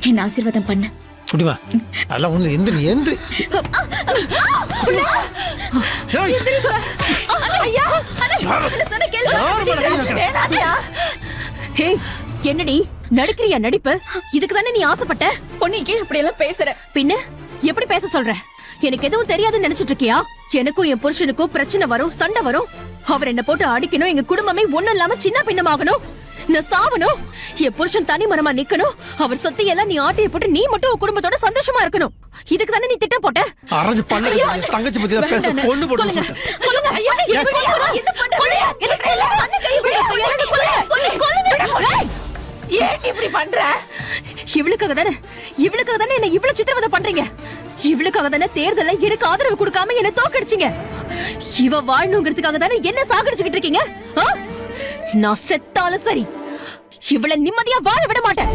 என்ன ஆசீர்வாதம் பண்ணு. குடிமா அதெல்லாம் ஒண்ணு எந்திரி எந்திரி. என்னடி நடிக்கிறியா நடிப்பு? இதுக்கு தானே நீ ஆசைப்பட்ட? பொண்ணுக்கு இப்படி எல்லாம் பேசுற? பின்ன எப்படி பேச சொல்ற? எனக்கு எதுவும் தெரியாதுன்னு நினைச்சிட்டு இருக்கியா? எனக்கும் என் புருஷனுக்கும் பிரச்சனை வரும், சண்டை வரும். அவர் என்ன போட்டு அடிக்கணும், எங்க குடும்பமே ஒண்ணும் இல்லாம சின்ன பின்னமாகணும், நான் சாவணும், என் புருஷன் தனி மரமா நிக்கணும், அவர் சொத்தை எல்லாம் நீ ஆட்டைய போட்டு நீ மட்டும் உன் குடும்பத்தோட சந்தோஷமா இருக்கணும். இதுக்கு தானே நீ திட்டம் போட்ட? அரஞ்சு பண்ண தங்கச்சி பத்தி தான் பேச பொண்ணு போட்டு சொல்லிட்டேன். சொல்லுங்க ஐயா, என்ன பண்ற? ஏன் இப்படி பண்ற? இவளுக்காக தானே என்ன இவ்வளவு சித்திரவதை பண்றீங்க? இவளுக்காக தானே தேர்தல்ல எனக்கு ஆதரவு கொடுக்காம என்ன தோக்கடிச்சீங்க? இவ வாழணுங்கிறதுக்காக தானே என்ன சாகடிச்சுக்கிட்டு இருக்கீங்க? நான் செத்தாலும் சரி, இவளை நிம்மதியா வாழ விட மாட்டேன்.